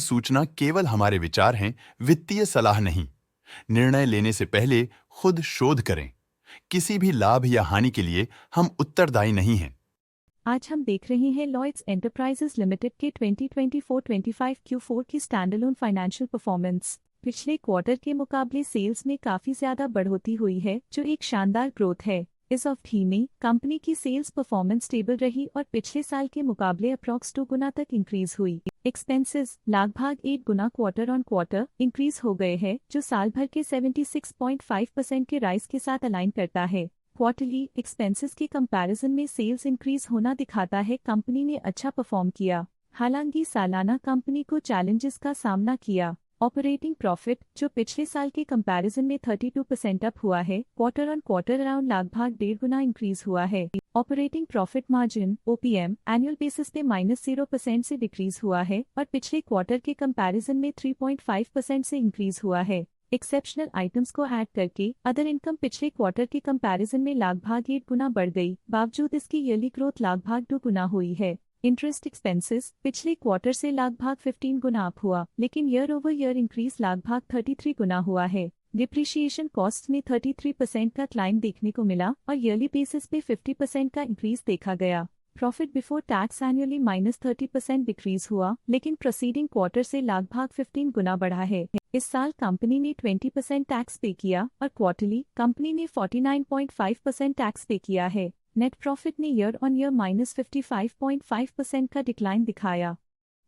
सूचना केवल हमारे विचार हैं, वित्तीय सलाह नहीं। निर्णय लेने से पहले खुद शोध करें। किसी भी लाभ या हानि के लिए हम उत्तरदायी नहीं हैं। आज हम देख रहे हैं लॉयड्स एंटरप्राइजेज लिमिटेड के 2024-25 Q4 की स्टैंडअलोन फाइनेंशियल परफॉर्मेंस। पिछले क्वार्टर के मुकाबले सेल्स में काफी ज्यादा बढ़ोतरी हुई है, जो एक शानदार ग्रोथ है। इस अवधि में कंपनी की सेल्स परफॉर्मेंस स्टेबल रही और पिछले साल के मुकाबले अप्रॉक्स 2 गुना तक इंक्रीज हुई। एक्सपेंसेस लगभग 8 गुना क्वार्टर ऑन क्वार्टर इंक्रीज हो गए हैं, जो साल भर के 76.5% के राइज के साथ अलाइन करता है। क्वार्टरली एक्सपेंसेस के कंपैरिजन में सेल्स इंक्रीज होना दिखाता है कंपनी ने अच्छा परफॉर्म किया। हालांकि सालाना कंपनी को चैलेंजेस का सामना किया। ऑपरेटिंग प्रॉफिट, जो पिछले साल के कंपैरिजन में 32% अप हुआ है, क्वार्टर ऑन क्वार्टर अराउंड लगभग 1.5 गुना इंक्रीज हुआ है। Operating profit margin OPM annual basis पे -0% से डिक्रीज हुआ है और पिछले क्वार्टर के कंपैरिजन में 3.5% से इंक्रीज हुआ है। एक्सेप्शनल आइटम्स को ऐड करके अदर इनकम पिछले क्वार्टर के कंपैरिजन में लगभग 8 गुना बढ़ गई, बावजूद इसकी ईयरली ग्रोथ लगभग 2 गुना हुई है। इंटरेस्ट एक्सपेंसेस पिछले क्वार्टर से लगभग 15 गुना अप हुआ, लेकिन ईयर ओवर ईयर इंक्रीज लगभग 33 गुना हुआ है। डिप्रिशिएशन कॉस्ट में 33% का क्लाइम देखने को मिला और ईयरली बेसिस पे 50% का इंक्रीज देखा गया। Profit before tax annually -30% decrease हुआ, लेकिन प्रोसीडिंग क्वार्टर से लगभग 15 गुना बढ़ा है। इस साल कंपनी ने 20% टैक्स पे किया और क्वार्टरली कंपनी ने 49.5% टैक्स पे किया है। नेट प्रॉफिट ने ईयर ऑन ईयर -55.5% का डिक्लाइन दिखाया,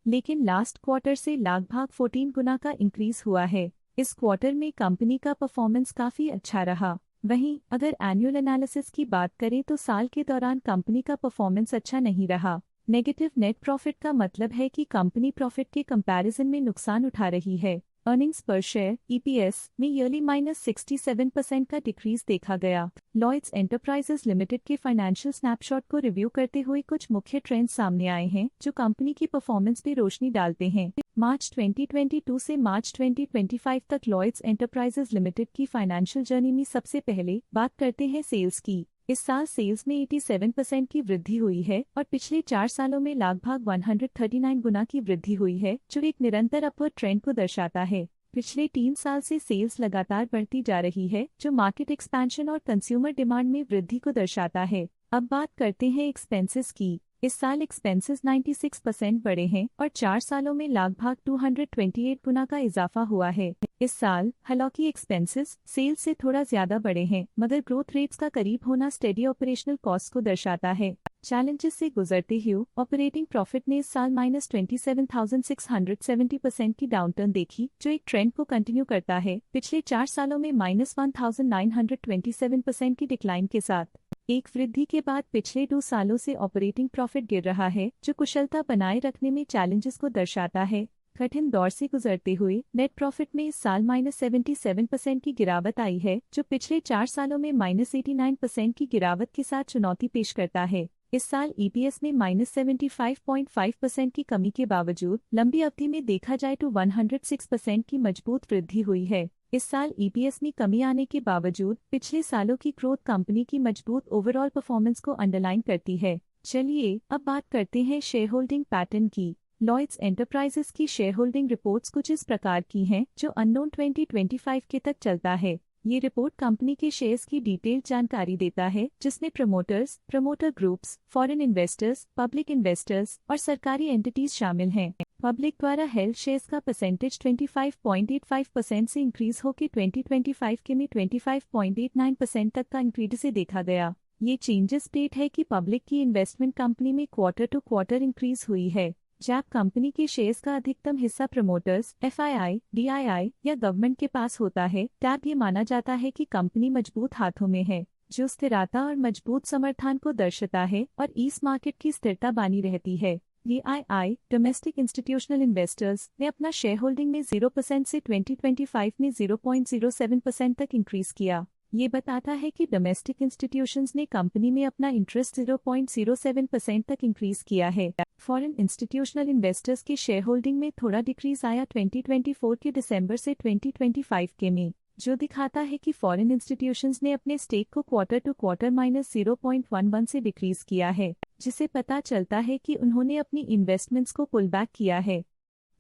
लेकिन लास्ट क्वार्टर से लगभग 14 गुना का इंक्रीज हुआ है। इस क्वार्टर में कंपनी का परफॉर्मेंस काफी अच्छा रहा। वहीं अगर एनुअल एनालिसिस की बात करें तो साल के दौरान कंपनी का परफॉर्मेंस अच्छा नहीं रहा। नेगेटिव नेट प्रॉफिट का मतलब है कि कंपनी प्रॉफिट के कंपैरिजन में नुकसान उठा रही है। अर्निंग्स पर शेयर EPS में ईयरली -67% का डिक्रीज देखा गया। लॉयड्स एंटरप्राइजेज लिमिटेड के फाइनेंशियल स्नैपशॉट को रिव्यू करते हुए कुछ मुख्य ट्रेंड्स सामने आए हैं, जो कंपनी की परफॉर्मेंस पे रोशनी डालते हैं। मार्च 2022 से मार्च 2025 तक लॉयड्स एंटरप्राइजेज लिमिटेड की फाइनेंशियल जर्नी में सबसे पहले बात करते हैं सेल्स की। इस साल सेल्स में 87% की वृद्धि हुई है और पिछले 4 सालों में लगभग 139 गुना की वृद्धि हुई है, जो एक निरंतर अपवर्ड ट्रेंड को दर्शाता है। पिछले 3 साल से सेल्स लगातार बढ़ती जा रही है, जो मार्केट एक्सपेंशन और कंज्यूमर डिमांड में वृद्धि को दर्शाता है। अब बात करते हैं एक्सपेंसेस की। इस साल एक्सपेंसेस 96% बढ़े हैं और 4 सालों में लगभग 228 गुना का इजाफा हुआ है। इस साल हालांकि एक्सपेंसेस सेल्स से थोड़ा ज्यादा बढ़े हैं, मगर ग्रोथ रेट्स का करीब होना स्टेडी ऑपरेशनल कॉस्ट को दर्शाता है। चैलेंजेस से गुजरते हुए ऑपरेटिंग प्रॉफिट ने इस साल -27,670% की डाउनटर्न देखी, जो एक ट्रेंड को कंटिन्यू करता है, पिछले 4 सालों में -1927% की डिक्लाइन के साथ। एक वृद्धि के बाद पिछले 2 सालों से ऑपरेटिंग प्रॉफिट गिर रहा है, जो कुशलता बनाए रखने में चैलेंजेस को दर्शाता है। कठिन दौर से गुजरते हुए नेट प्रॉफिट में इस साल -77% की गिरावट आई है, जो पिछले 4 सालों में -89% की गिरावट के साथ चुनौती पेश करता है। इस साल EPS में -75.5% की कमी के बावजूद लंबी अवधि में देखा जाए तो 106% की मजबूत वृद्धि हुई है। इस साल EPS में कमी आने के बावजूद पिछले सालों की ग्रोथ कंपनी की मजबूत ओवरऑल परफॉर्मेंस को अंडरलाइन करती है। चलिए अब बात करते हैं शेयर होल्डिंग पैटर्न की। लॉयड्स एंटरप्राइजेज की शेयर होल्डिंग रिपोर्ट्स कुछ इस प्रकार की हैं, जो अननोन 2025 के तक चलता है। ये रिपोर्ट कंपनी के शेयर्स की डिटेल्ड जानकारी देता है, जिसमें promoters, promoter groups, foreign investors, public investors और सरकारी एंटिटीज शामिल हैं। पब्लिक द्वारा हेल्ड शेयर्स का परसेंटेज 25.85% से इंक्रीज होकर 2025 के में 25.89% तक का इंक्रीज से देखा गया। ये चेंजेस स्टेट है कि पब्लिक की इन्वेस्टमेंट कंपनी में क्वार्टर टू क्वार्टर इंक्रीज हुई है। जब कंपनी के शेयर्स का अधिकतम हिस्सा प्रमोटर्स, FII, DII या गवर्नमेंट के पास होता है, तब ये माना जाता है कि कंपनी मजबूत हाथों में है, जो स्थिरता और मजबूत समर्थन को दर्शाता है और इस मार्केट की स्थिरता बनी रहती है। DII, डोमेस्टिक इंस्टीट्यूशनल इन्वेस्टर्स, ने अपना शेयर होल्डिंग में 0% से 2025 में 0.07% तक इंक्रीज किया। ये बताता है कि डोमेस्टिक इंस्टीट्यूशंस ने कंपनी में अपना इंटरेस्ट 0.07% तक इंक्रीज किया है। फॉरेन इंस्टीट्यूशनल इन्वेस्टर्स के शेयर होल्डिंग में थोड़ा डिक्रीज आया 2024 के दिसंबर से 2025 के में, जो दिखाता है कि फॉरेन इंस्टीट्यूशंस ने अपने स्टेक को क्वार्टर टू क्वार्टर -0.11 से डिक्रीज किया है, जिसे पता चलता है कि उन्होंने अपनी इन्वेस्टमेंट्स को पुल बैक किया है।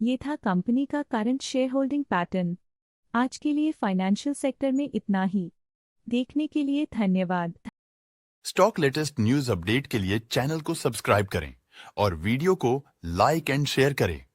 ये था कंपनी का करंट शेयर होल्डिंग पैटर्न। आज के लिए फाइनेंशियल सेक्टर में इतना ही। देखने के लिए धन्यवाद। स्टॉक लेटेस्ट न्यूज अपडेट के लिए चैनल को सब्सक्राइब करें और वीडियो को लाइक एंड शेयर करें।